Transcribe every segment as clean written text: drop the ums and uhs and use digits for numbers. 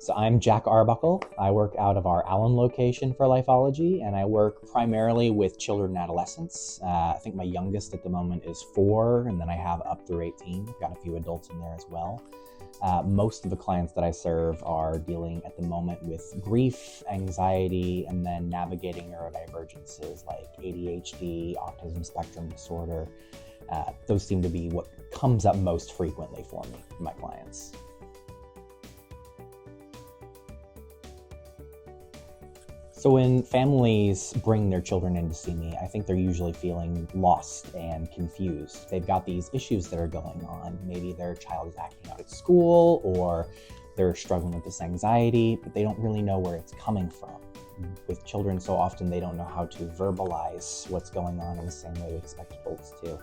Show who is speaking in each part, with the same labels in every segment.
Speaker 1: So I'm Jack Arbuckle. I work out of our Allen location for Lifeologie, and I work primarily with children and adolescents. I think my youngest at the moment is 4, and then I have up through 18. I've got a few adults in there as well. Most of the clients that I serve are dealing at the moment with grief, anxiety, and then navigating neurodivergences like ADHD, autism spectrum disorder. Those seem to be what comes up most frequently for me, my clients. So when families bring their children in to see me, I think they're usually feeling lost and confused. They've got these issues that are going on. Maybe their child is acting out at school, or they're struggling with this anxiety, but they don't really know where it's coming from. With children, so often they don't know how to verbalize what's going on in the same way we expect adults to.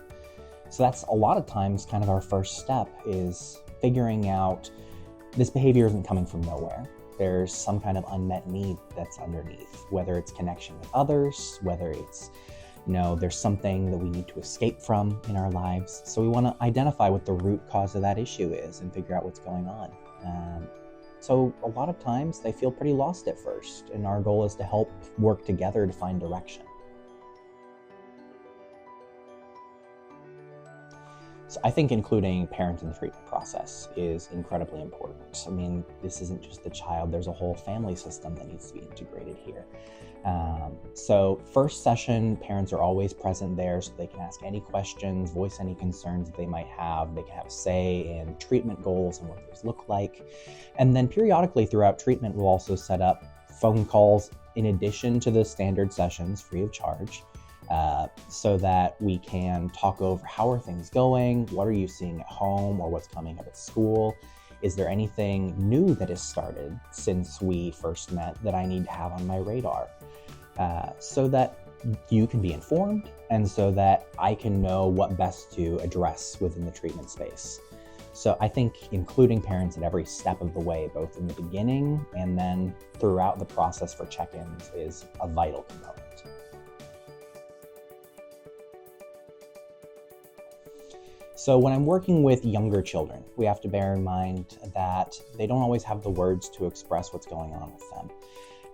Speaker 1: So that's a lot of times kind of our first step, is figuring out this behavior isn't coming from nowhere. There's some kind of unmet need that's underneath, whether it's connection with others, whether it's, there's something that we need to escape from in our lives. So we want to identify what the root cause of that issue is and figure out what's going on. So a lot of times they feel pretty lost at first, and our goal is to help work together to find direction. So I think including parents in the treatment process is incredibly important. I mean, this isn't just the child, there's a whole family system that needs to be integrated here. So first session, parents are always present there so they can ask any questions, voice any concerns that they might have. They can have a say in treatment goals and what those look like. And then periodically throughout treatment, we'll also set up phone calls in addition to the standard sessions free of charge. So that we can talk over how are things going, what are you seeing at home, or what's coming up at school? Is there anything new that has started since we first met that I need to have on my radar? So that you can be informed, and so that I can know what best to address within the treatment space. So I think including parents at every step of the way, both in the beginning and then throughout the process for check-ins, is a vital component. So when I'm working with younger children, we have to bear in mind that they don't always have the words to express what's going on with them.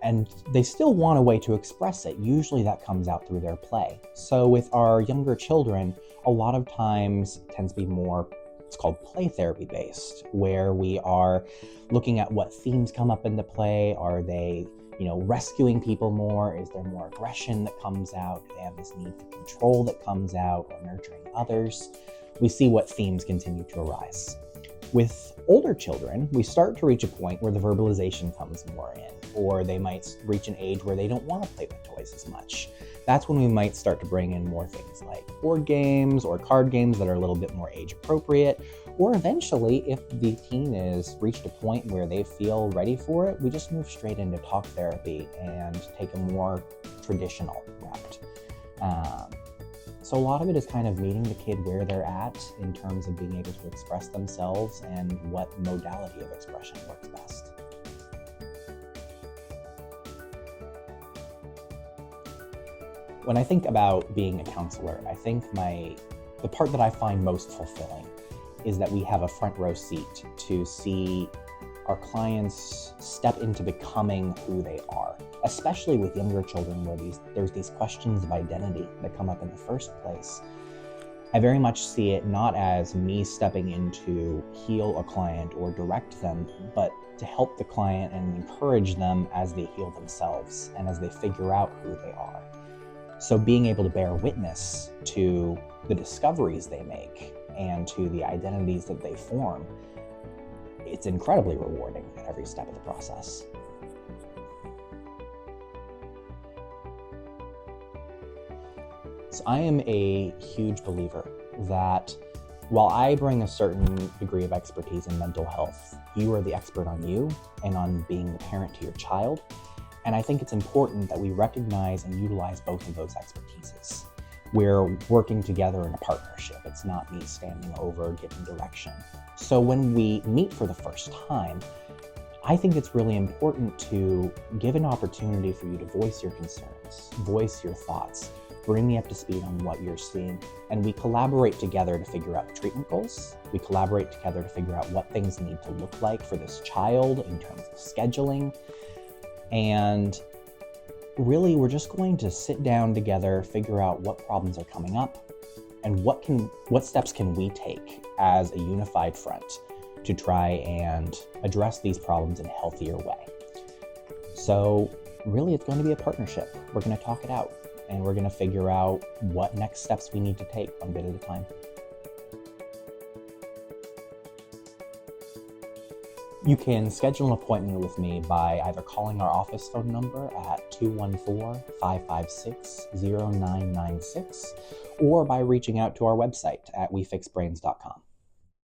Speaker 1: And they still want a way to express it. Usually that comes out through their play. So with our younger children, a lot of times tends to be more, it's called play therapy based, where we are looking at what themes come up into play. Are they rescuing people more? Is there more aggression that comes out? Do they have this need for control that comes out, or nurturing others? We see what themes continue to arise. With older children, we start to reach a point where the verbalization comes more in, or they might reach an age where they don't want to play with toys as much. That's when we might start to bring in more things like board games or card games that are a little bit more age appropriate. Or eventually, if the teen has reached a point where they feel ready for it, we just move straight into talk therapy and take a more traditional route. So a lot of it is kind of meeting the kid where they're at in terms of being able to express themselves and what modality of expression works best. When I think about being a counselor, I think the part that I find most fulfilling is that we have a front row seat to see our clients step into becoming who they are, especially with younger children where there's these questions of identity that come up in the first place. I very much see it not as me stepping in to heal a client or direct them, but to help the client and encourage them as they heal themselves and as they figure out who they are. So being able to bear witness to the discoveries they make and to the identities that they form, it's incredibly rewarding at every step of the process. So I am a huge believer that while I bring a certain degree of expertise in mental health, you are the expert on you and on being the parent to your child. And I think it's important that we recognize and utilize both of those expertises. We're working together in a partnership. It's not me standing over giving direction. So when we meet for the first time, I think it's really important to give an opportunity for you to voice your concerns, voice your thoughts, bring me up to speed on what you're seeing. And we collaborate together to figure out treatment goals. We collaborate together to figure out what things need to look like for this child in terms of scheduling. And really, we're just going to sit down together, figure out what problems are coming up, and what steps can we take as a unified front to try and address these problems in a healthier way. So really, it's going to be a partnership. We're going to talk it out, and we're going to figure out what next steps we need to take one bit at a time. You can schedule an appointment with me by either calling our office phone number at 214-556-0996 or by reaching out to our website at wefixbrains.com.